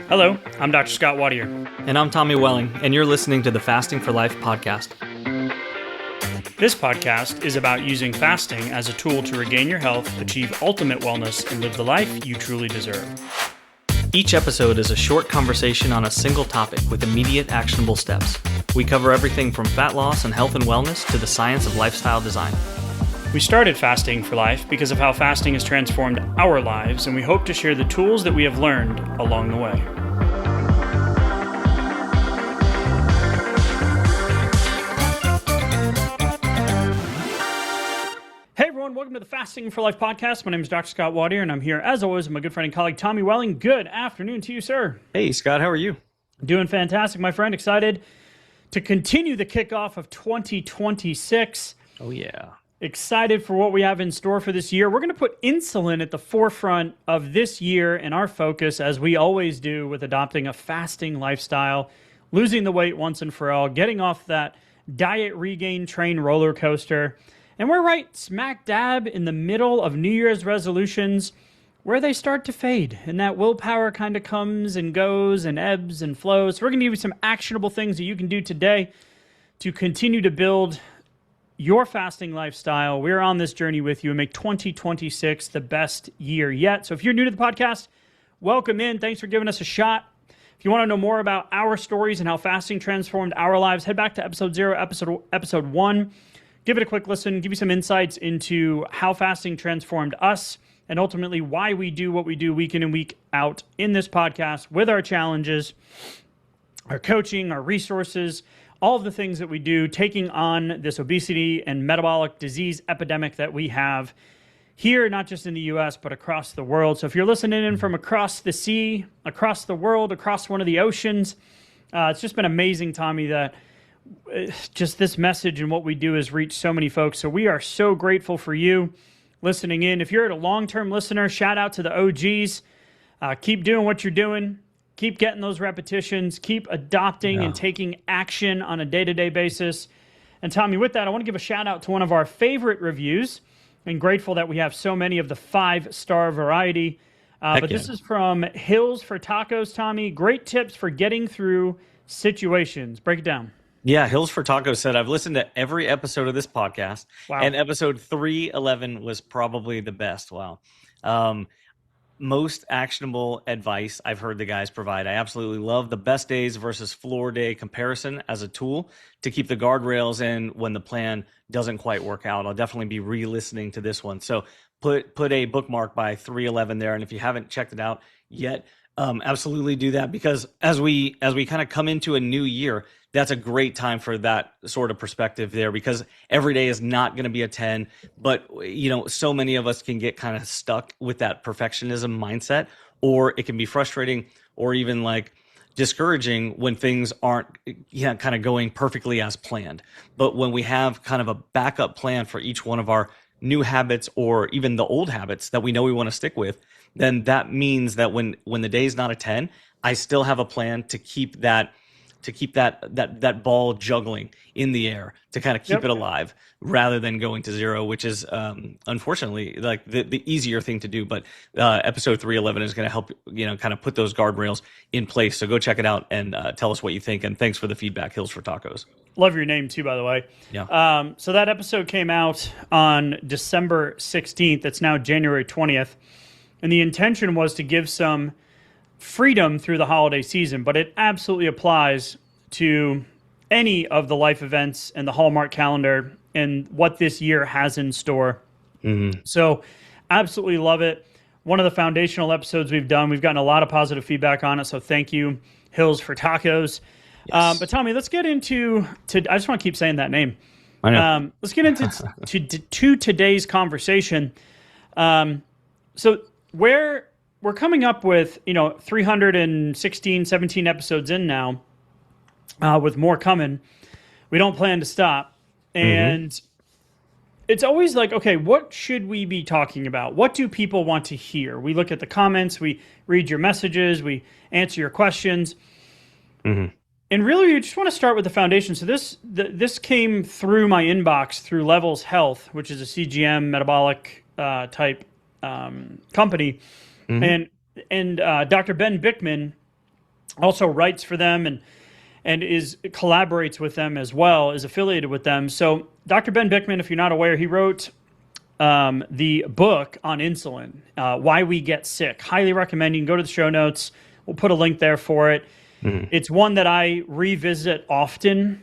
Hello, I'm Dr. Scott Watier. And I'm Tommy Welling, and you're listening to the Fasting for Life podcast. This podcast is about using fasting as a tool to regain your health, achieve ultimate wellness, and live the life you truly deserve. Each episode is a short conversation on a single topic with immediate actionable steps. We cover everything from fat loss and health and wellness to the science of lifestyle design. We started Fasting for Life because of how fasting has transformed our lives, and we hope to share the tools that we have learned along the way. Hey everyone, welcome to the Fasting for Life podcast. My name is Dr. Scott Watier, and I'm here, as always, with my good friend and colleague, Tommy Welling. Good afternoon to you, sir. Hey, Scott, how are you? Doing fantastic, my friend. Excited to continue the kickoff of 2026. Oh, yeah. Excited for what we have in store for this year. We're going to put insulin at the forefront of this year and our focus, as we always do, with adopting a fasting lifestyle, losing the weight once and for all, getting off that diet regain train roller coaster. And we're right smack dab in the middle of New Year's resolutions where they start to fade. And that willpower kind of comes and goes and ebbs and flows. So we're going to give you some actionable things that you can do today to continue to build your fasting lifestyle. We're on this journey with you and make 2026 the best year yet. So if you're new to the podcast, welcome in. Thanks for giving us a shot. If you want to know more about our stories and how fasting transformed our lives, head back to episode 0, episode 1. Give it a quick listen, give you some insights into how fasting transformed us and ultimately why we do what we do week in and week out in this podcast with our challenges, our coaching, our resources, all of the things that we do, taking on this obesity and metabolic disease epidemic that we have here, not just in the U.S., but across the world. So if you're listening in from across the sea, across the world, across one of the oceans, it's just been amazing, Tommy, that just this message and what we do has reached so many folks. So we are so grateful for you listening in. If you're a long-term listener, shout out to the OGs. Keep doing what you're doing. Keep getting those repetitions. Keep adopting and taking action on a day-to-day basis. And Tommy, with that, I want to give a shout out to one of our favorite reviews, and grateful that we have so many of the 5-star variety. This is from Hills for Tacos, Tommy. Great tips for getting through situations. Break it down. Yeah, Hills for Tacos said, I've listened to every episode of this podcast, and episode 311 was probably the best. Wow. Most actionable advice I've heard the guys provide. I absolutely love the best days versus floor day comparison as a tool to keep the guardrails in when the plan doesn't quite work out. I'll definitely be re-listening to this one. So put a bookmark by 311 there, and if you haven't checked it out yet, absolutely do that, because as we kind of come into a new year, that's a great time for that sort of perspective there, because every day is not going to be a 10, but so many of us can get kind of stuck with that perfectionism mindset, or it can be frustrating or even like discouraging when things aren't kind of going perfectly as planned. But when we have kind of a backup plan for each one of our new habits or even the old habits that we know we want to stick with, then that means that when the day's not a 10, I still have a plan to keep that ball juggling in the air, to kind of keep it alive rather than going to 0, which is unfortunately like the easier thing to do. But episode 311 is going to help kind of put those guardrails in place. So go check it out and tell us what you think. And thanks for the feedback, Hills for Tacos. Love your name too, by the way. Yeah. So that episode came out on December 16th. It's now January 20th. And the intention was to give some freedom through the holiday season, but it absolutely applies to any of the life events and the Hallmark calendar and what this year has in store. Mm-hmm. So absolutely love it. One of the foundational episodes we've done. We've gotten a lot of positive feedback on it, so thank you, Hills for Tacos. Yes. But Tommy, let's get into I just want to keep saying that name. I know. Let's get into to today's conversation. So we're coming up with 316, 17 episodes in now, with more coming. We don't plan to stop, and it's always like, okay, what should we be talking about? What do people want to hear? We look at the comments, we read your messages, we answer your questions. Mm-hmm. And really, you just want to start with the foundation. So this came through my inbox through Levels Health, which is a CGM metabolic type company. Mm-hmm. And and Dr. Ben Bikman also writes for them and collaborates with them as well, is affiliated with them. So Dr. Ben Bikman, if you're not aware, he wrote the book on insulin, Why We Get Sick. Highly recommend. You can go to the show notes. We'll put a link there for it. It's one that I revisit often.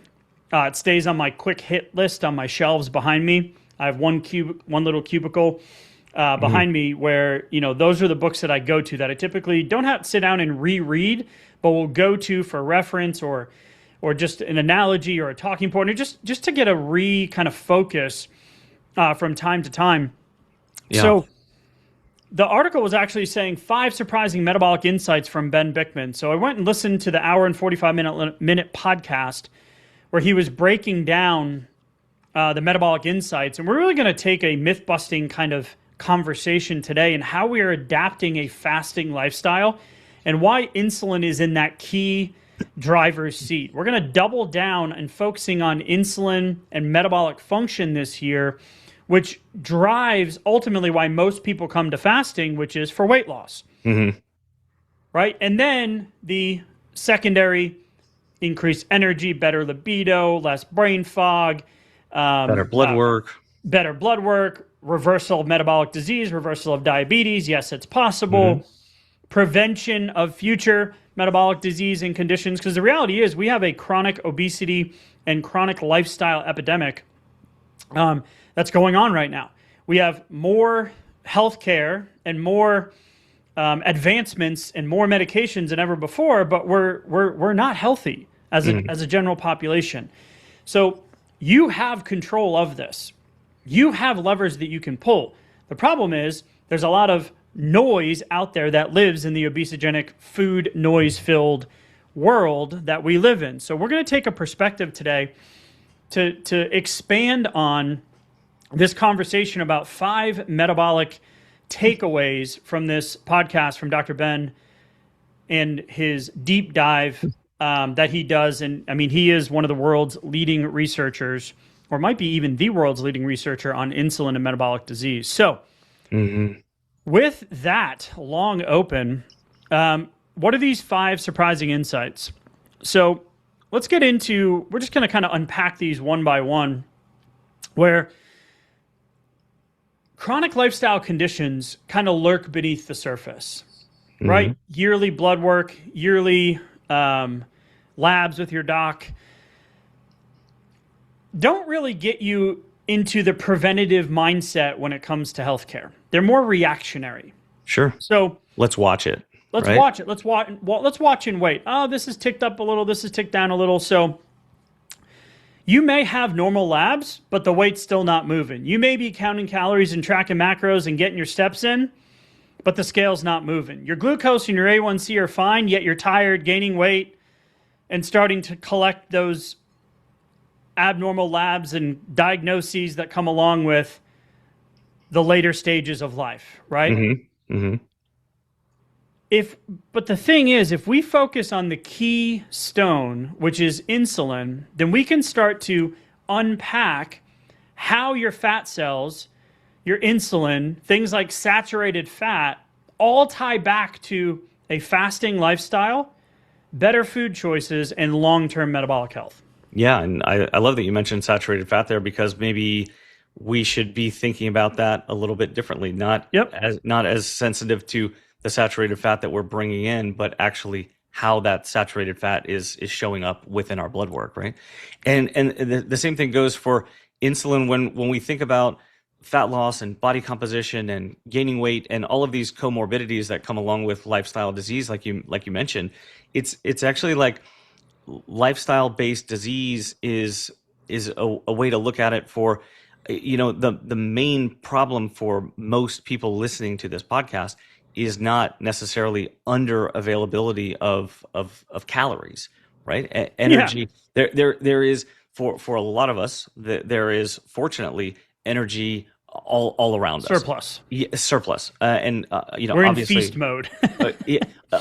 It stays on my quick hit list on my shelves behind me. I have one little cubicle behind me where, those are the books that I go to that I typically don't have to sit down and reread, but will go to for reference or just an analogy or a talking point, or just to get a kind of focus from time to time. Yeah. So the article was actually saying 5 surprising metabolic insights from Ben Bikman. So I went and listened to the hour and 45-minute podcast where he was breaking down the metabolic insights. And we're really going to take a myth-busting kind of conversation today and how we are adapting a fasting lifestyle and why insulin is in that key driver's seat. We're going to double down and focusing on insulin and metabolic function this year, which drives ultimately why most people come to fasting, which is for weight loss. Right? And then the secondary, increased energy, better libido, less brain fog, better blood work, reversal of metabolic disease, reversal of diabetes. Yes, it's possible. Prevention of future metabolic disease and conditions. Because the reality is we have a chronic obesity and chronic lifestyle epidemic that's going on right now. We have more healthcare and more advancements and more medications than ever before, but we're not healthy as a general population. So you have control of this. You have levers that you can pull. The problem is there's a lot of noise out there that lives in the obesogenic, food noise-filled world that we live in. So we're going to take a perspective today to expand on this conversation about 5 metabolic takeaways from this podcast from Dr. Ben and his deep dive that he does. And I mean, he is one of the world's leading researchers, or might be even the world's leading researcher on insulin and metabolic disease. So with that long open, what are these 5 surprising insights? So let's get into, we're just going to kind of unpack these one by one, where chronic lifestyle conditions kind of lurk beneath the surface, right? Yearly blood work, yearly labs with your doc don't really get you into the preventative mindset when it comes to healthcare. They're more reactionary. Sure. So let's watch it. Let's watch it. Let's watch and wait. Oh, this is ticked up a little. This is ticked down a little. So you may have normal labs, but the weight's still not moving. You may be counting calories and tracking macros and getting your steps in, but the scale's not moving. Your glucose and your A1C are fine, yet you're tired, gaining weight, and starting to collect those abnormal labs and diagnoses that come along with the later stages of life, right? But the thing is, if we focus on the key stone, which is insulin, then we can start to unpack how your fat cells, your insulin, things like saturated fat, all tie back to a fasting lifestyle, better food choices, and long-term metabolic health. Yeah, and I love that you mentioned saturated fat there, because maybe we should be thinking about that a little bit differently, not as sensitive to the saturated fat that we're bringing in, but actually how that saturated fat is showing up within our blood work, right? And the same thing goes for insulin when we think about fat loss and body composition and gaining weight and all of these comorbidities that come along with lifestyle disease, like you mentioned. It's actually like lifestyle-based disease is a way to look at it. For the main problem for most people listening to this podcast is not necessarily under availability of calories, right? Energy. Yeah. There is for a lot of us, there is fortunately energy all around us. Surplus. Yeah, surplus. And we're obviously in feast mode.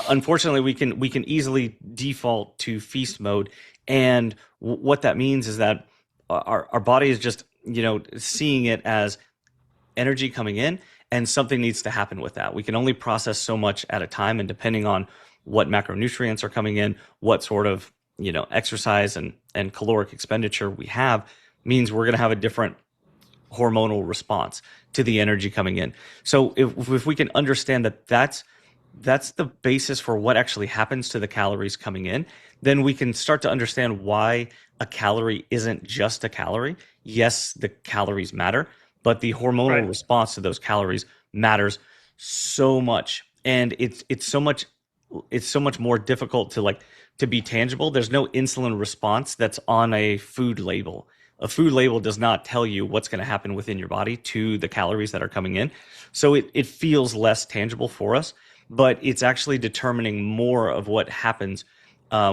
Unfortunately, we can easily default to feast mode, and what that means is that our body is just seeing it as energy coming in, and something needs to happen with that. We can only process so much at a time, and depending on what macronutrients are coming in, what sort of exercise and caloric expenditure we have, means we're going to have a different hormonal response to the energy coming in. So if we can understand that that's the basis for what actually happens to the calories coming in, then we can start to understand why a calorie isn't just a calorie. Yes, the calories matter, but the hormonal response to those calories matters so much. And it's so much more difficult to be tangible. There's no insulin response that's on a food label. A food label does not tell you what's going to happen within your body to the calories that are coming in. So it feels less tangible for us, but it's actually determining more of what happens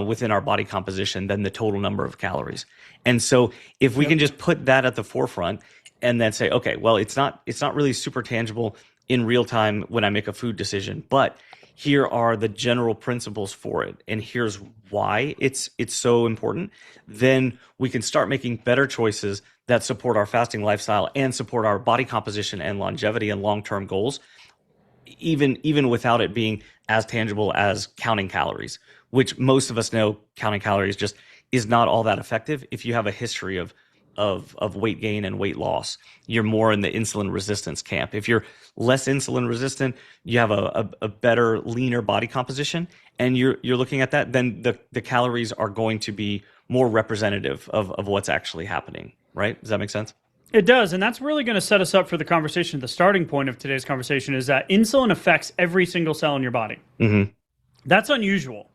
within our body composition than the total number of calories. And so if we can just put that at the forefront and then say, okay, well, it's not really super tangible in real time when I make a food decision, but here are the general principles for it, and here's why it's so important, then we can start making better choices that support our fasting lifestyle and support our body composition and longevity and long-term goals, even without it being as tangible as counting calories, which most of us know counting calories just is not all that effective if you have a history of weight gain and weight loss. You're more in the insulin resistance camp. If you're less insulin resistant, you have a better, leaner body composition, and you're looking at that, then the calories are going to be more representative of what's actually happening, right? Does that make sense? It does, and that's really going to set us up for the conversation. The starting point of today's conversation is that insulin affects every single cell in your body. Mm-hmm. That's unusual,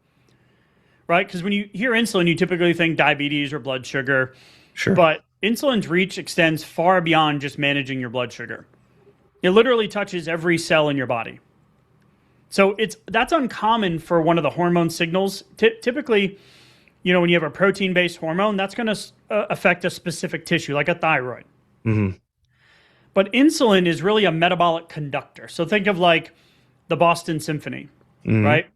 right? Because when you hear insulin, you typically think diabetes or blood sugar. Sure. But insulin's reach extends far beyond just managing your blood sugar. It literally touches every cell in your body. So that's uncommon for one of the hormone signals. Typically, when you have a protein-based hormone, that's going to affect a specific tissue, like a thyroid. Mm-hmm. But insulin is really a metabolic conductor. So think of like the Boston Symphony, right?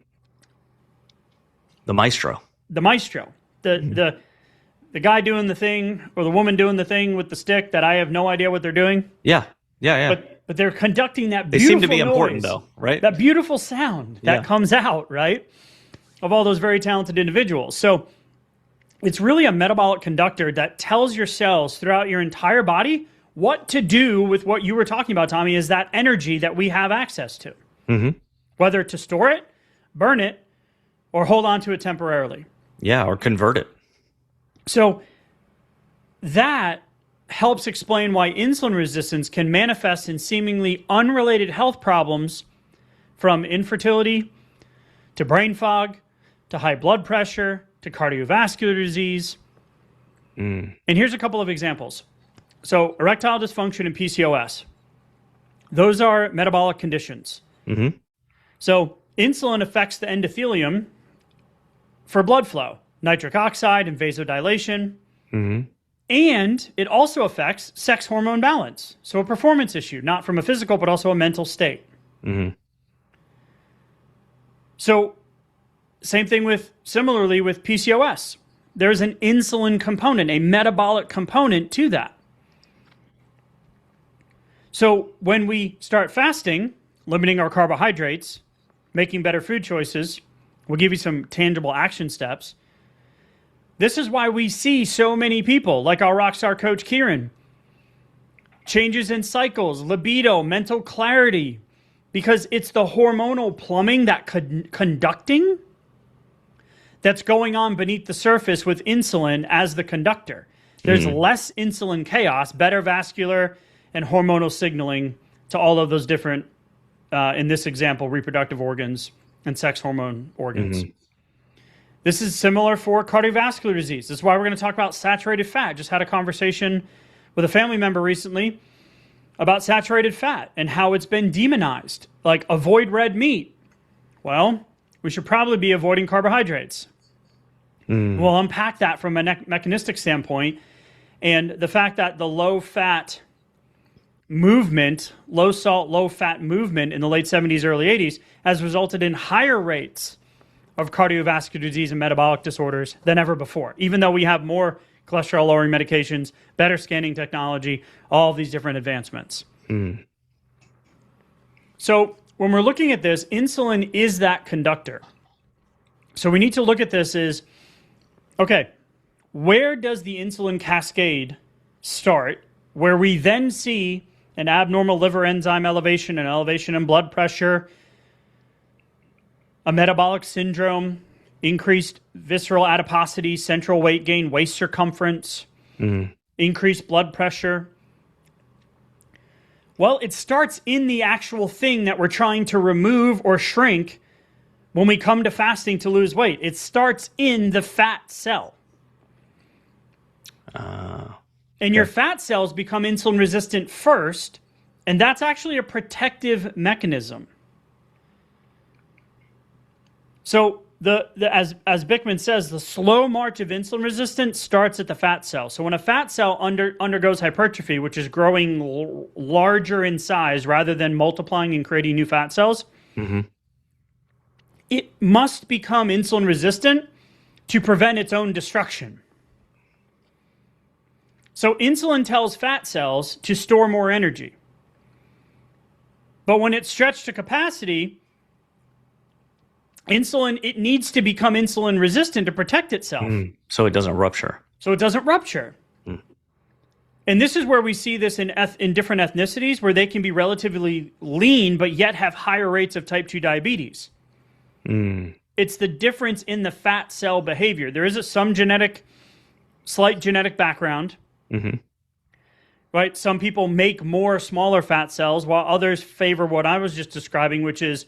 The maestro. The maestro. The guy doing the thing, or the woman doing the thing with the stick that I have no idea what they're doing. Yeah. But they're conducting that They beautiful seem to be important, noise, though, right? that beautiful sound that comes out, right, of all those very talented individuals. So it's really a metabolic conductor that tells your cells throughout your entire body what to do with what you were talking about, Tommy, is that energy that we have access to. Mm-hmm. Whether to store it, burn it, or hold on to it temporarily. Yeah, or convert it. So that helps explain why insulin resistance can manifest in seemingly unrelated health problems, from infertility to brain fog to high blood pressure to cardiovascular disease. And here's a couple of examples. So erectile dysfunction and PCOS, those are metabolic conditions. Mm-hmm. So insulin affects the endothelium for blood flow, nitric oxide and vasodilation. Mm-hmm. And it also affects sex hormone balance. So a performance issue, not from a physical, but also a mental state. Mm-hmm. So similarly with PCOS, there's an insulin component, a metabolic component to that. So when we start fasting, limiting our carbohydrates, making better food choices, we'll give you some tangible action steps. This is why we see so many people, like our rockstar coach Kieran, changes in cycles, libido, mental clarity, because it's the hormonal plumbing, that conducting, that's going on beneath the surface with insulin as the conductor. There's less insulin chaos, better vascular and hormonal signaling to all of those different, in this example, reproductive organs and sex hormone organs. Mm-hmm. This is similar for cardiovascular disease. This is why we're going to talk about saturated fat. Just had a conversation with a family member recently about saturated fat and how it's been demonized. Like, avoid red meat. Well, we should probably be avoiding carbohydrates. We'll unpack that from a mechanistic standpoint, and the fact that the low-fat movement, low-salt, low-fat movement in the late 70s, early 80s has resulted in higher rates of cardiovascular disease and metabolic disorders than ever before, even though we have more cholesterol-lowering medications, better scanning technology, all of these different advancements. So when we're looking at this, insulin is that conductor. So we need to look at this as, okay, where does the insulin cascade start, where we then see an abnormal liver enzyme elevation, an elevation in blood pressure, a metabolic syndrome, increased visceral adiposity, central weight gain, waist circumference, increased blood pressure. Well, it starts in the actual thing that we're trying to remove or shrink when we come to fasting to lose weight. It starts in the fat cell. And your fat cells become insulin resistant first, and that's actually a protective mechanism. So as Bikman says, the slow march of insulin resistance starts at the fat cell. So when a fat cell undergoes hypertrophy, which is growing larger in size rather than multiplying and creating new fat cells, it must become insulin resistant to prevent its own destruction. So insulin tells fat cells to store more energy. But when it's stretched to capacity, insulin, it needs to become insulin resistant to protect itself. So it doesn't rupture. And this is where we see this in different ethnicities, where they can be relatively lean, but yet have higher rates of type 2 diabetes. It's the difference in the fat cell behavior. There is slight genetic background. Right? Some people make more smaller fat cells, while others favor what I was just describing, which is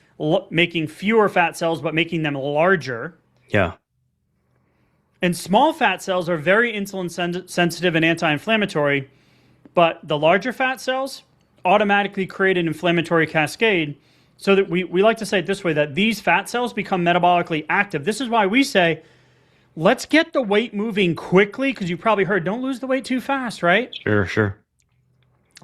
making fewer fat cells, but making them larger. Yeah. And small fat cells are very insulin sensitive and anti-inflammatory, but the larger fat cells automatically create an inflammatory cascade, so that we like to say it this way, that these fat cells become metabolically active. This is why we say, let's get the weight moving quickly, because you probably heard, don't lose the weight too fast, right? Sure.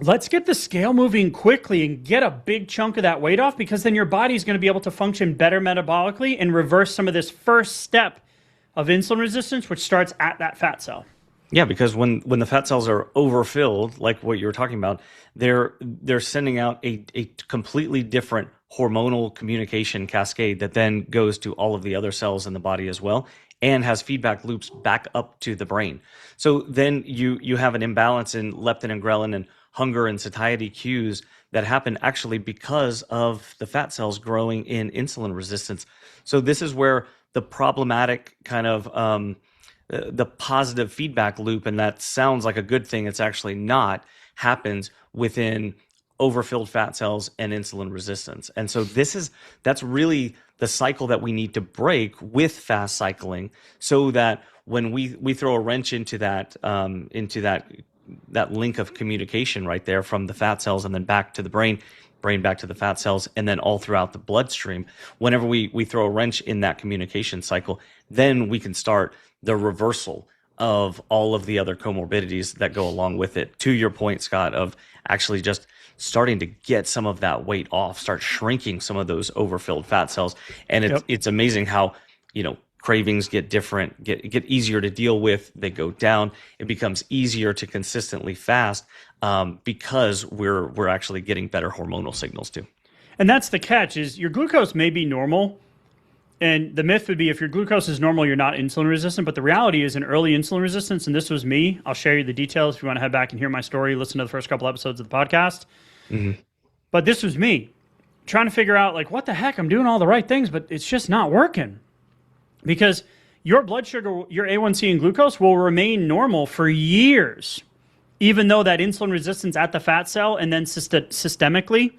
Let's get the scale moving quickly and get a big chunk of that weight off, because then your body's going to be able to function better metabolically and reverse some of this first step of insulin resistance, which starts at that fat cell. Yeah, because when the fat cells are overfilled, like what you were talking about, they're sending out a completely different hormonal communication cascade that then goes to all of the other cells in the body as well, and has feedback loops back up to the brain. So then you have an imbalance in leptin and ghrelin and hunger and satiety cues that happen actually because of the fat cells growing in insulin resistance. So this is where the problematic kind of the positive feedback loop, and that sounds like a good thing, it's actually not, happens within overfilled fat cells and insulin resistance. And so that's really the cycle that we need to break with fast cycling, so that when we throw a wrench into that link of communication right there from the fat cells and then back to the brain back to the fat cells, and then all throughout the bloodstream, whenever we throw a wrench in that communication cycle, then we can start the reversal of all of the other comorbidities that go along with it. To your point, Scott, of actually just starting to get some of that weight off, start shrinking some of those overfilled fat cells. And it's amazing how, cravings get different, get easier to deal with. They go down. It becomes easier to consistently fast because we're actually getting better hormonal signals too. And that's the catch, is your glucose may be normal. And the myth would be, if your glucose is normal, you're not insulin resistant. But the reality is, in early insulin resistance, and this was me, I'll share you the details if you want to head back and hear my story, listen to the first couple episodes of the podcast. But this was me trying to figure out, like, what the heck? I'm doing all the right things, but it's just not working. Because your blood sugar, your A1C and glucose will remain normal for years, even though that insulin resistance at the fat cell and then systemically,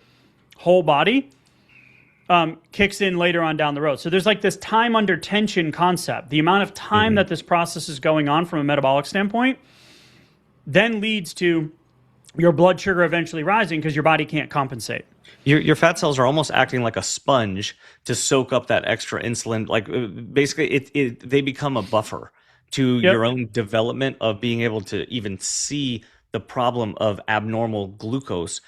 whole body, kicks in later on down the road. So there's like this time under tension concept. The amount of time that this process is going on from a metabolic standpoint then leads to your blood sugar eventually rising because your body can't compensate. Your fat cells are almost acting like a sponge to soak up that extra insulin. Like basically, they become a buffer to your own development of being able to even see the problem of abnormal glucose,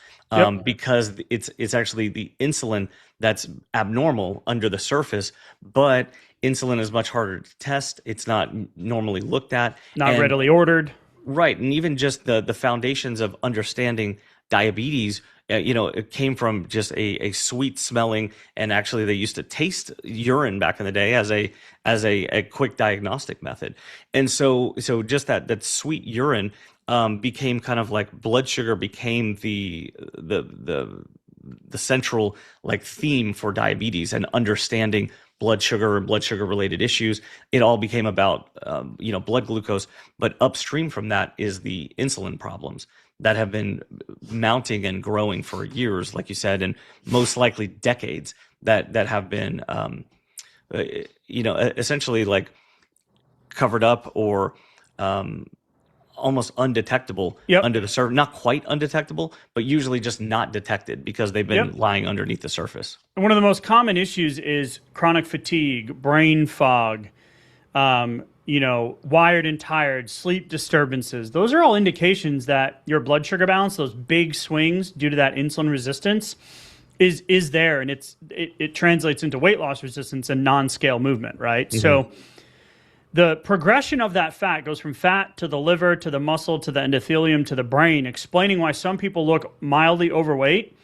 because it's actually the insulin that's abnormal under the surface, but insulin is much harder to test. It's not normally looked at. Not readily ordered. Right. And even just the foundations of understanding diabetes it came from just a sweet smelling, and actually they used to taste urine back in the day as a quick diagnostic method. And so just that sweet urine became kind of like blood sugar became the central like theme for diabetes and understanding blood sugar and blood sugar related issues. It all became about blood glucose, but upstream from that is the insulin problems that have been mounting and growing for years, like you said, and most likely decades, that have been essentially like covered up or almost undetectable under the surface. Not quite undetectable, but usually just not detected because they've been lying underneath the surface. And one of the most common issues is chronic fatigue, brain fog, wired and tired, sleep disturbances. Those are all indications that your blood sugar balance, those big swings due to that insulin resistance, is there, and it translates into weight loss resistance and non-scale movement, right? Mm-hmm. So the progression of that fat goes from fat to the liver, to the muscle, to the endothelium, to the brain, explaining why some people look mildly overweight,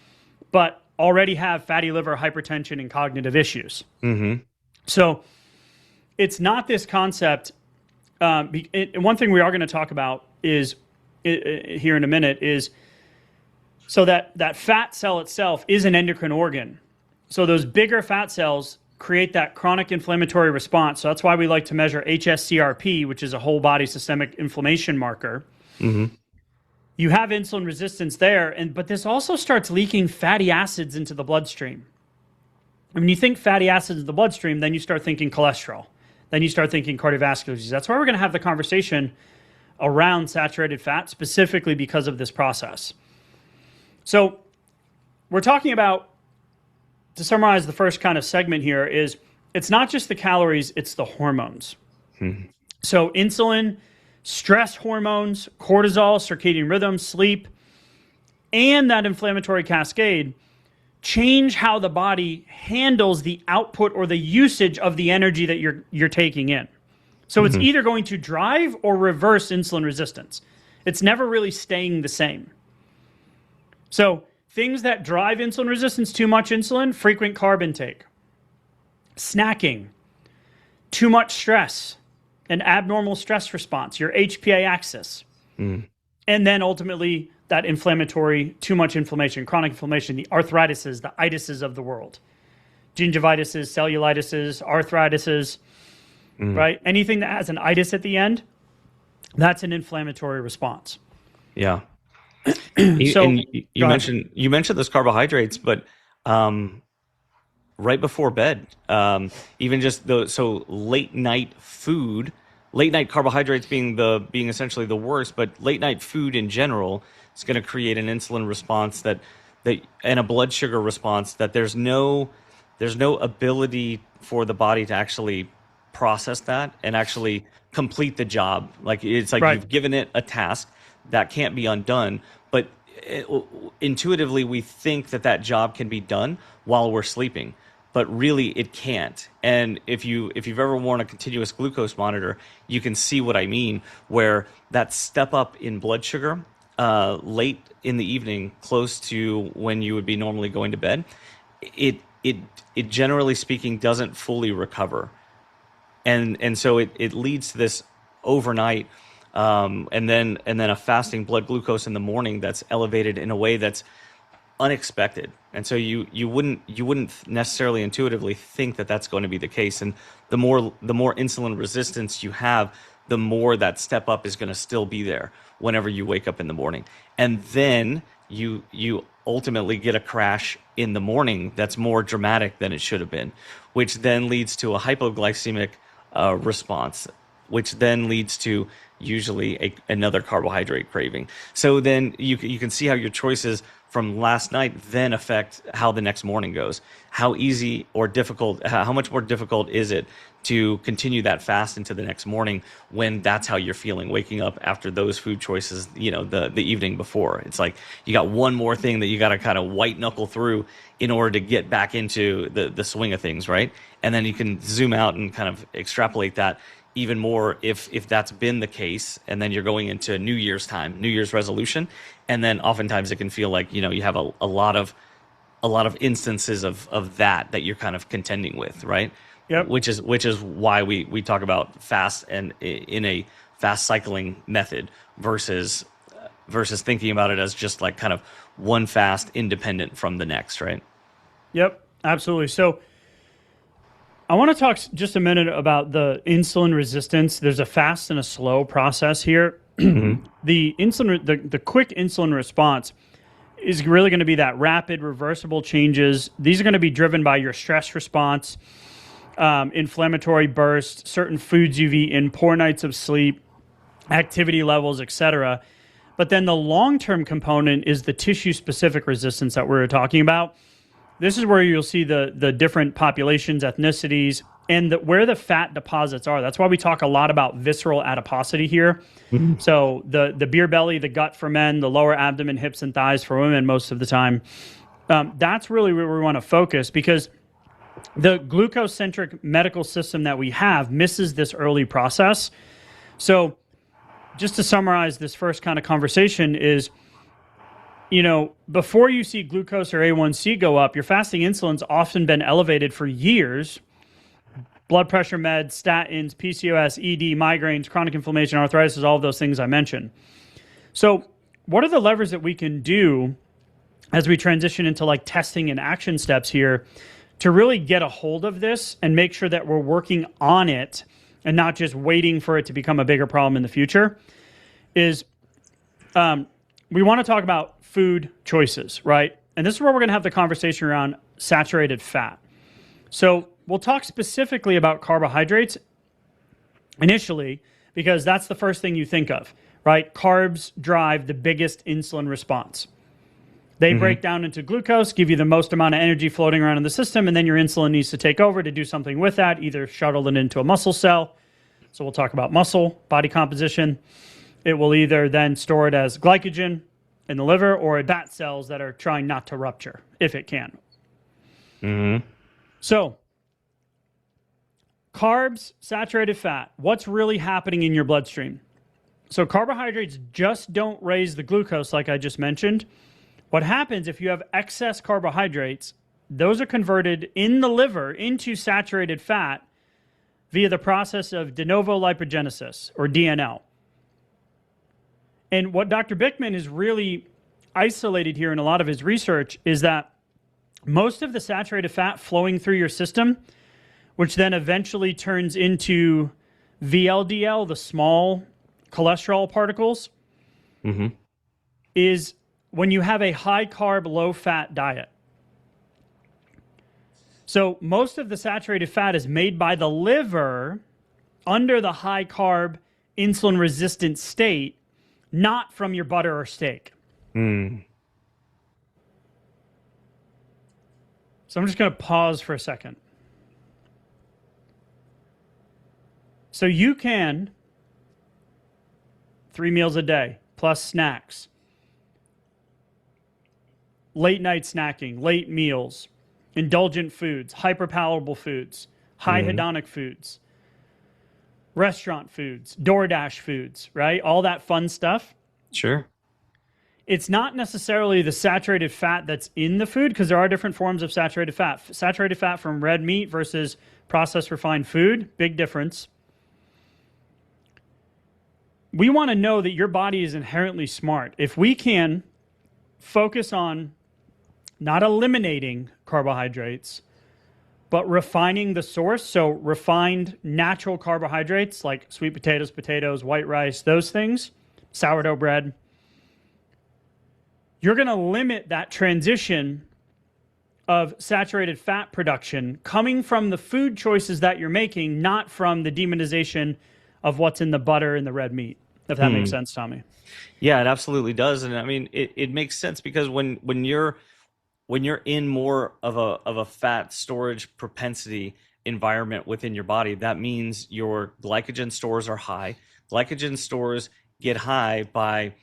but already have fatty liver, hypertension, and cognitive issues. Mm-hmm. So it's not this concept. One thing we are going to talk about is here in a minute is so that fat cell itself is an endocrine organ. So those bigger fat cells create that chronic inflammatory response. So that's why we like to measure hsCRP, which is a whole body systemic inflammation marker. Mm-hmm. You have insulin resistance there, but this also starts leaking fatty acids into the bloodstream. And when you think fatty acids in the bloodstream, then you start thinking cholesterol. Then you start thinking cardiovascular disease. That's why we're going to have the conversation around saturated fat, specifically because of this process. So we're talking about, to summarize the first kind of segment here, is it's not just the calories, it's the hormones. Mm-hmm. So insulin, stress hormones, cortisol, circadian rhythm, sleep, and that inflammatory cascade change how the body handles the output or the usage of the energy that you're taking in. So it's either going to drive or reverse insulin resistance. It's never really staying the same. So things that drive insulin resistance: too much insulin, frequent carb intake, snacking, too much stress, an abnormal stress response, your HPA axis, and then ultimately that inflammatory, too much inflammation, chronic inflammation, the arthritises, the itises of the world, gingivitises, cellulitises, arthritises, right? Anything that has an itis at the end, that's an inflammatory response. Yeah. You mentioned those carbohydrates, but right before bed, even just late night food, late night carbohydrates being essentially the worst, but late night food in general is going to create an insulin response that and a blood sugar response that there's no ability for the body to actually process that and actually complete the job. Like it's like You've given it a task that can't be undone, but intuitively we think that job can be done while we're sleeping, but really it can't. And if you've ever worn a continuous glucose monitor, you can see what I mean, where that step up in blood sugar late in the evening, close to when you would be normally going to bed, it generally speaking doesn't fully recover, and so it leads to this overnight and then a fasting blood glucose in the morning that's elevated in a way that's unexpected. And so you wouldn't necessarily intuitively think that that's going to be the case. And the more insulin resistance you have, the more that step up is going to still be there whenever you wake up in the morning. And then you ultimately get a crash in the morning that's more dramatic than it should have been, which then leads to a hypoglycemic response, which then leads to usually another carbohydrate craving. So then you can see how your choices from last night then affect how the next morning goes. How easy or difficult, how much more difficult is it to continue that fast into the next morning when that's how you're feeling, waking up after those food choices, the evening before. It's like you got one more thing that you got to kind of white knuckle through in order to get back into the swing of things, right? And then you can zoom out and kind of extrapolate that even more if that's been the case, and then you're going into New Year's time, New Year's resolution, and then oftentimes it can feel like you have a lot of instances of that you're kind of contending with, right? Yep. Which is why we talk about fast and in a fast cycling method versus thinking about it as just like kind of one fast independent from the next, right? Yep, absolutely. So I want to talk just a minute about the insulin resistance. There's a fast and a slow process here. Mm-hmm. The quick insulin response is really going to be that rapid reversible changes. These are going to be driven by your stress response, inflammatory burst, certain foods you've eaten, poor nights of sleep, activity levels, etc. But then the long-term component is the tissue-specific resistance that we were talking about. This is where you'll see the different populations, ethnicities, and where the fat deposits are. That's why we talk a lot about visceral adiposity here. Mm-hmm. So the beer belly, the gut for men, the lower abdomen, hips, and thighs for women most of the time. That's really where we want to focus, because the glucose-centric medical system that we have misses this early process. So just to summarize this first kind of conversation is, before you see glucose or A1C go up, your fasting insulin's often been elevated for years. Blood pressure meds, statins, PCOS, ED, migraines, chronic inflammation, arthritis, all of those things I mentioned. So what are the levers that we can do as we transition into like testing and action steps here to really get a hold of this and make sure that we're working on it and not just waiting for it to become a bigger problem in the future? Is we want to talk about food choices, right? And this is where we're going to have the conversation around saturated fat. So we'll talk specifically about carbohydrates initially, because that's the first thing you think of, right? Carbs drive the biggest insulin response. They break down into glucose, give you the most amount of energy floating around in the system, and then your insulin needs to take over to do something with that, either shuttle it into a muscle cell. So we'll talk about muscle, body composition. It will either then store it as glycogen in the liver or fat cells that are trying not to rupture, if it can. Mm-hmm. So, carbs, saturated fat, what's really happening in your bloodstream? So carbohydrates just don't raise the glucose like I just mentioned. What happens if you have excess carbohydrates, those are converted in the liver into saturated fat via the process of de novo lipogenesis, or DNL. And what Dr. Bikman has really isolated here in a lot of his research is that most of the saturated fat flowing through your system, which then eventually turns into VLDL, the small cholesterol particles, is when you have a high-carb, low-fat diet. So most of the saturated fat is made by the liver under the high-carb, insulin-resistant state, not from your butter or steak. Mm. So I'm just going to pause for a second. So you can, 3 meals a day, plus snacks, late night snacking, late meals, indulgent foods, hyperpalatable foods, high hedonic foods, restaurant foods, DoorDash foods, right? All that fun stuff. Sure. It's not necessarily the saturated fat that's in the food, because there are different forms of saturated fat. Saturated fat from red meat versus processed refined food, big difference. We want to know that your body is inherently smart. If we can focus on not eliminating carbohydrates, but refining the source, so refined natural carbohydrates like sweet potatoes, white rice, those things, sourdough bread, you're going to limit that transition of saturated fat production coming from the food choices that you're making, not from the demonization of what's in the butter and the red meat, if that makes sense, Tommy. Yeah, it absolutely does. And I mean, it makes sense, because when you're in more of a fat storage propensity environment within your body, that means your glycogen stores are high. Glycogen stores get high by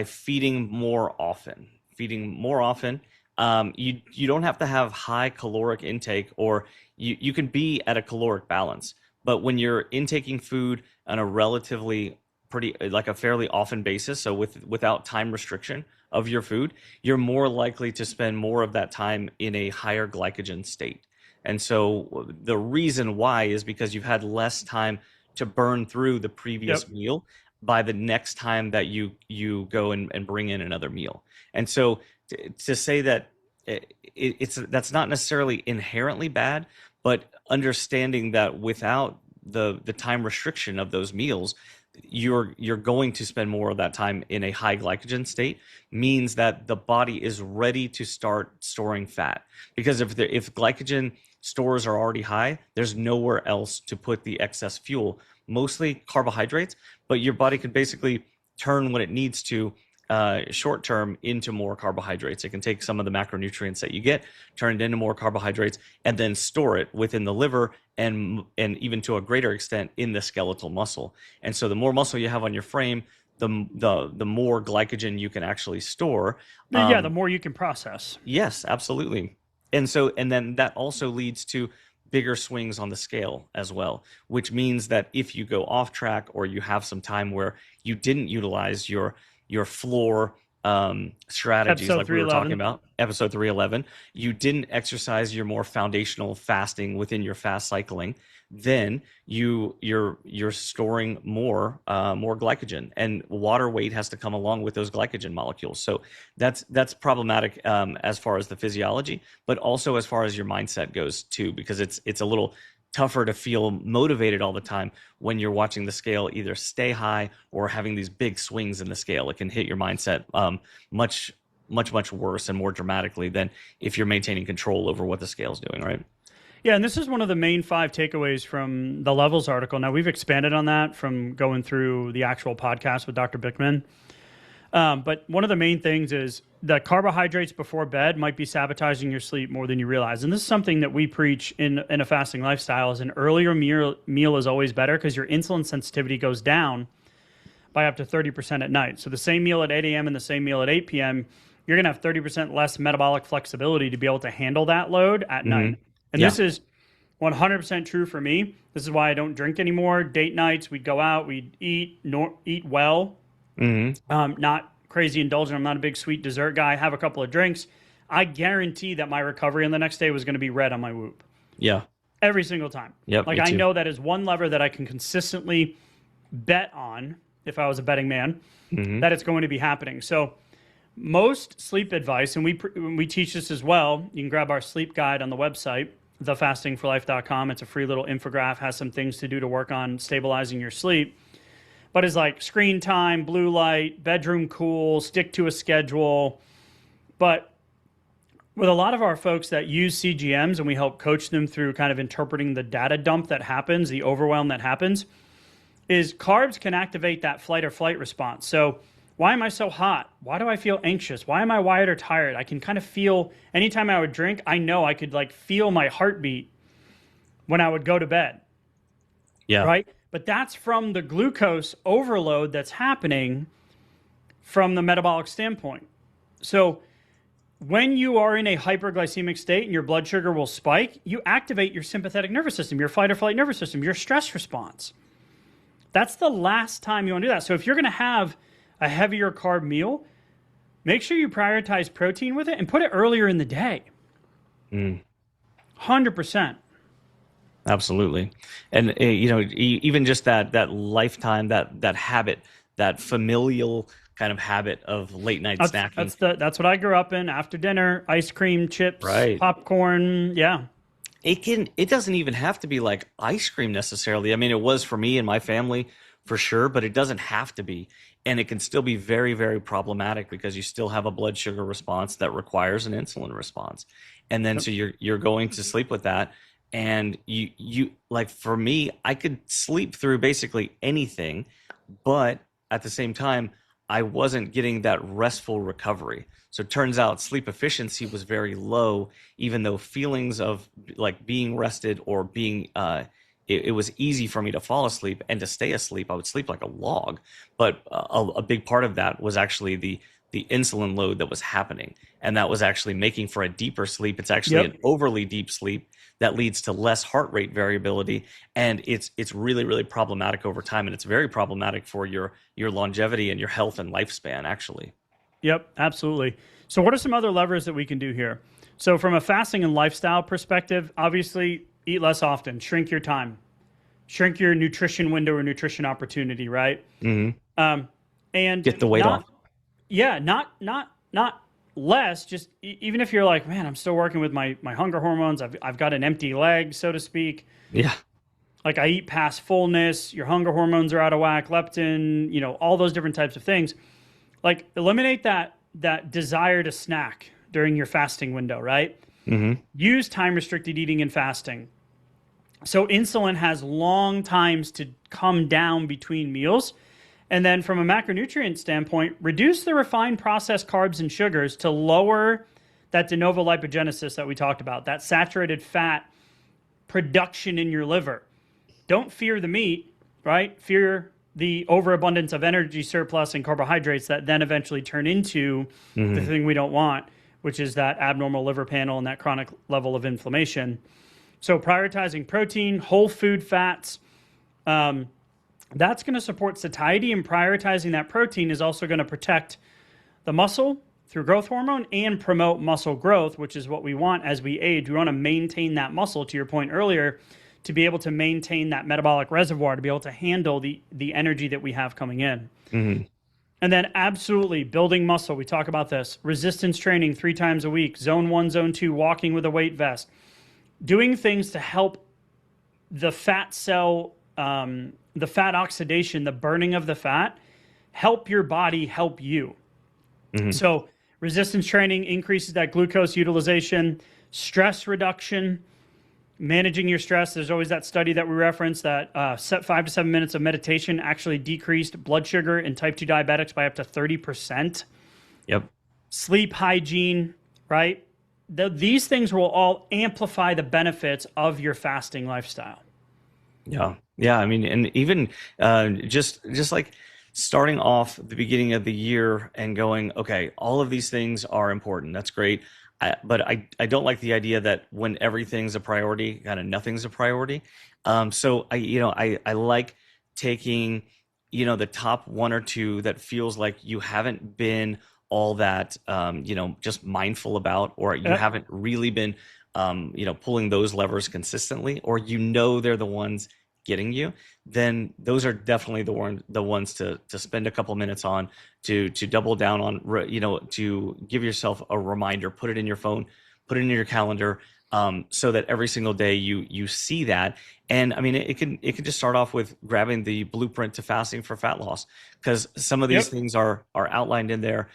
feeding more often. You don't have to have high caloric intake, or you can be at a caloric balance. But when you're intaking food on a relatively pretty like a fairly often basis, so without time restriction of your food, you're more likely to spend more of that time in a higher glycogen state. And so the reason why is because you've had less time to burn through the previous Yep. meal by the next time that you go and bring in another meal. And so to say that it's that's not necessarily inherently bad, but understanding that without the time restriction of those meals, you're going to spend more of that time in a high glycogen state, means that the body is ready to start storing fat. Because if glycogen stores are already high, there's nowhere else to put the excess fuel, mostly carbohydrates, but your body could basically turn what it needs to short term into more carbohydrates. It can take some of the macronutrients that you get, turn it into more carbohydrates, and then store it within the liver and even to a greater extent in the skeletal muscle. And so the more muscle you have on your frame, the more glycogen you can actually store. Yeah, the more you can process. Yes, absolutely. And then that also leads to bigger swings on the scale as well, which means that if you go off track or you have some time where you didn't utilize your floor strategies Episode like we were talking 311. about, episode 311, you didn't exercise your more foundational fasting within your fast cycling, then you're storing more glycogen, and water weight has to come along with those glycogen molecules. So that's problematic as far as the physiology, but also as far as your mindset goes too, because it's a little tougher to feel motivated all the time when you're watching the scale either stay high or having these big swings in the scale. It can hit your mindset much worse and more dramatically than if you're maintaining control over what the scale's doing, right? Yeah, and this is one of the main 5 takeaways from the Levels article. Now, we've expanded on that from going through the actual podcast with Dr. Bikman. But one of the main things is that carbohydrates before bed might be sabotaging your sleep more than you realize. And this is something that we preach in a fasting lifestyle, is an earlier meal is always better, because your insulin sensitivity goes down by up to 30% at night. So the same meal at 8 a.m. and the same meal at 8 p.m., you're going to have 30% less metabolic flexibility to be able to handle that load at night. And this is 100% true for me. This is why I don't drink anymore. Date nights, we'd go out, we'd eat well. Not crazy indulgent. I'm not a big sweet dessert guy. Have a couple of drinks. I guarantee that my recovery on the next day was going to be red on my Whoop. Yeah. Every single time. Yep, like I know that is one lever that I can consistently bet on, if I was a betting man, that it's going to be happening. So most sleep advice, and we teach this as well. You can grab our sleep guide on the website, thefastingforlife.com. It's a free little infographic, has some things to do to work on stabilizing your sleep. But it's like screen time, blue light, bedroom cool, stick to a schedule. But with a lot of our folks that use CGMs, and we help coach them through kind of interpreting the data dump that happens, the overwhelm that happens, is carbs can activate that flight or flight response. So why am I so hot? Why do I feel anxious? Why am I wired or tired? I can kind of feel, anytime I would drink, I know I could like feel my heartbeat when I would go to bed. Yeah. Right? But that's from the glucose overload that's happening from the metabolic standpoint. So when you are in a hyperglycemic state and your blood sugar will spike, you activate your sympathetic nervous system, your fight or flight nervous system, your stress response. That's the last time you want to do that. So if you're going to have a heavier carb meal, make sure you prioritize protein with it and put it earlier in the day. 100%. Absolutely. And even just that lifetime, that habit, that familial kind of habit of late night snacking. That's what I grew up in. After dinner, ice cream, chips, right, popcorn. Yeah. It doesn't even have to be like ice cream necessarily. I mean, it was for me and my family for sure, but it doesn't have to be. And it can still be very, very problematic because you still have a blood sugar response that requires an insulin response. And then so you're going to sleep with that. And you like, for me, I could sleep through basically anything, but at the same time, I wasn't getting that restful recovery. So it turns out sleep efficiency was very low, even though feelings of like being rested or being, it was easy for me to fall asleep and to stay asleep. I would sleep like a log. But a big part of that was actually the the insulin load that was happening. And that was actually making for a deeper sleep. It's actually Yep. an overly deep sleep that leads to less heart rate variability. And it's really, really problematic over time. And it's very problematic for your longevity and your health and lifespan, actually. Yep, absolutely. So what are some other levers that we can do here? So from a fasting and lifestyle perspective, obviously eat less often, shrink your time, shrink your nutrition window or nutrition opportunity, right? Mm-hmm. And Get the weight off. not less. Just even if you're like, man, I'm still working with my hunger hormones. I've got an empty leg, so to speak. Yeah. Like I eat past fullness. Your hunger hormones are out of whack. Leptin, all those different types of things. Like eliminate that desire to snack during your fasting window, right? Mm-hmm. Use time restricted eating and fasting. So insulin has long times to come down between meals. And then from a macronutrient standpoint, reduce the refined processed carbs and sugars to lower that de novo lipogenesis that we talked about, that saturated fat production in your liver. Don't fear the meat, right? Fear the overabundance of energy surplus and carbohydrates that then eventually turn into the thing we don't want, which is that abnormal liver panel and that chronic level of inflammation. So prioritizing protein, whole food fats, that's going to support satiety, and prioritizing that protein is also going to protect the muscle through growth hormone and promote muscle growth, which is what we want as we age. We want to maintain that muscle, to your point earlier, to be able to maintain that metabolic reservoir, to be able to handle the energy that we have coming in. Mm-hmm. And then absolutely building muscle. We talk about this. Resistance training 3 times a week, zone 1, zone 2, walking with a weight vest. Doing things to help the fat cell, the fat oxidation, the burning of the fat, help your body help you. Mm-hmm. So resistance training increases that glucose utilization, stress reduction, managing your stress. There's always that study that we reference that set 5 to 7 minutes of meditation actually decreased blood sugar in type 2 diabetics by up to 30%. Yep. Sleep hygiene, right? These things will all amplify the benefits of your fasting lifestyle. Yeah. Yeah. I mean, and even just like starting off the beginning of the year and going, okay, all of these things are important. That's great. But I don't like the idea that when everything's a priority, kind of nothing's a priority. So I like taking, the top 1 or 2 that feels like you haven't been all that, just mindful about, or you haven't really been, pulling those levers consistently, or they're the ones getting you, then those are definitely the ones to spend a couple minutes on, to double down on, to give yourself a reminder, put it in your phone, put it in your calendar, so that every single day you see that. And I mean, it can just start off with grabbing the blueprint to fasting for fat loss, because some of these things are outlined in there.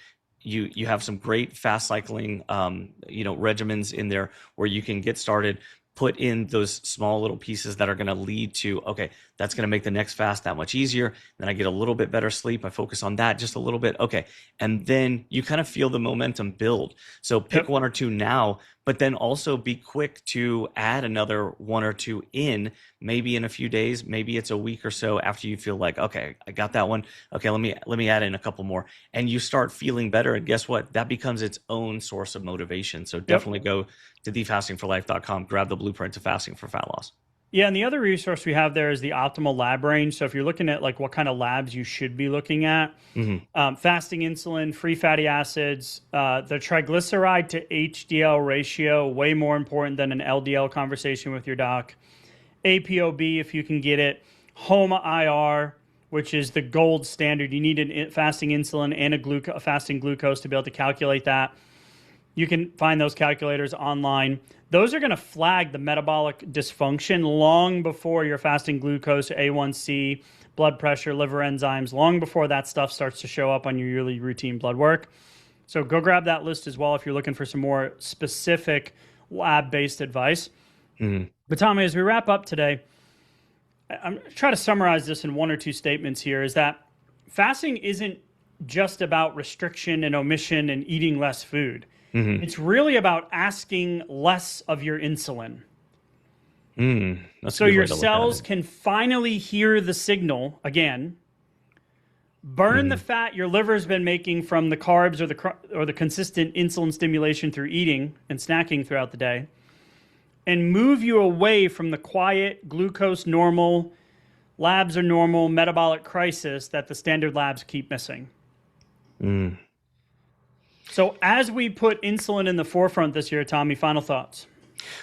You have some great fast cycling, regimens in there where you can get started. Put in those small little pieces that are going to lead to, okay, that's going to make the next fast that much easier. Then I get a little bit better sleep. I focus on that just a little bit. Okay. And then you kind of feel the momentum build. So pick 1 or 2 now, but then also be quick to add another 1 or 2 in, maybe in a few days, maybe it's a week or so after you feel like, okay, I got that one. Okay, let me add in a couple more. And you start feeling better. And guess what? That becomes its own source of motivation. So definitely go to thefastingforlife.com, grab the blueprint to fasting for fat loss. Yeah, and the other resource we have there is the optimal lab range. So if you're looking at like what kind of labs you should be looking at, fasting insulin, free fatty acids, the triglyceride to HDL ratio, way more important than an LDL conversation with your doc. APOB, if you can get it. HOMA-IR, which is the gold standard. You need a fasting insulin and a fasting glucose to be able to calculate that. You can find those calculators online. Those are going to flag the metabolic dysfunction long before your fasting glucose, A1C, blood pressure, liver enzymes, long before that stuff starts to show up on your yearly routine blood work. So go grab that list as well if you're looking for some more specific lab-based advice. But Tommy, as we wrap up today, I'm trying to summarize this in 1 or 2 statements here, is that fasting isn't just about restriction and omission and eating less food. It's really about asking less of your insulin. So your cells can finally hear the signal again burn the fat your liver's been making from the carbs or the consistent insulin stimulation through eating and snacking throughout the day, and move you away from the quiet, glucose normal, labs are normal, metabolic crisis that the standard labs keep missing. So as we put insulin in the forefront this year, Tommy, final thoughts?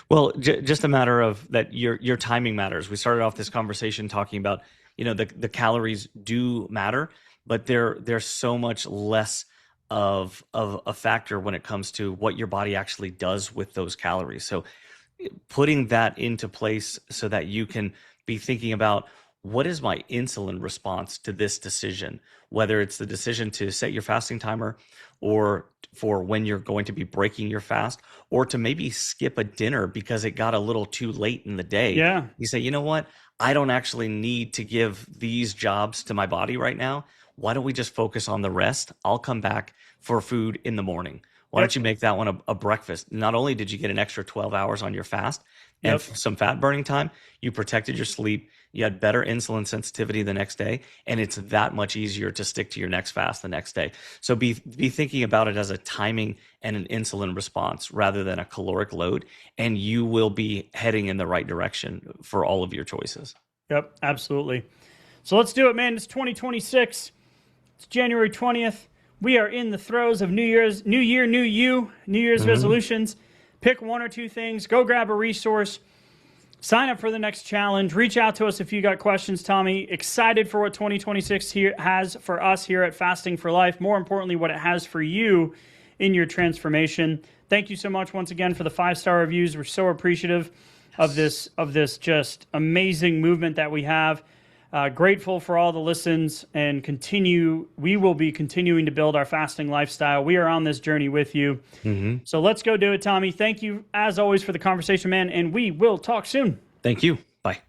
Well, just a matter of that your timing matters. We started off this conversation talking about, the calories do matter, but they're so much less of a factor when it comes to what your body actually does with those calories. So putting that into place so that you can be thinking about, what is my insulin response to this decision? Whether it's the decision to set your fasting timer, or for when you're going to be breaking your fast, or to maybe skip a dinner because it got a little too late in the day. Yeah. You say, you know what? I don't actually need to give these jobs to my body right now. Why don't we just focus on the rest? I'll come back for food in the morning. Why don't you make that one a breakfast? Not only did you get an extra 12 hours on your fast and some fat burning time, you protected your sleep, you had better insulin sensitivity the next day, and it's that much easier to stick to your next fast the next day. So be thinking about it as a timing and an insulin response rather than a caloric load, and you will be heading in the right direction for all of your choices. Yep, absolutely. So let's do it, man. It's 2026. It's January 20th. We are in the throes of New Year's resolutions. Pick one or two things. Go grab a resource. Sign up for the next challenge. Reach out to us if you got questions, Tommy. Excited for what 2026 has for us here at Fasting for Life. More importantly, what it has for you in your transformation. Thank you so much once again for the 5-star reviews. We're so appreciative of this just amazing movement that we have. Grateful for all the listens, and we will be continuing to build our fasting lifestyle. We are on this journey with you. So let's go do it, Tommy. Thank you, as always, for the conversation, man, and we will talk soon. Thank you. Bye.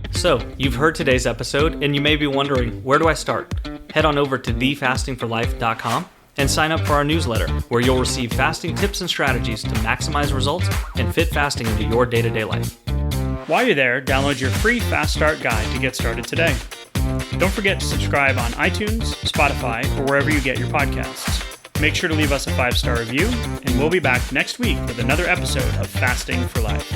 So, you've heard today's episode, and you may be wondering, where do I start? Head on over to thefastingforlife.com and sign up for our newsletter, where you'll receive fasting tips and strategies to maximize results and fit fasting into your day-to-day life. While you're there, download your free Fast Start guide to get started today. Don't forget to subscribe on iTunes, Spotify, or wherever you get your podcasts. Make sure to leave us a 5-star review, and we'll be back next week with another episode of Fasting for Life.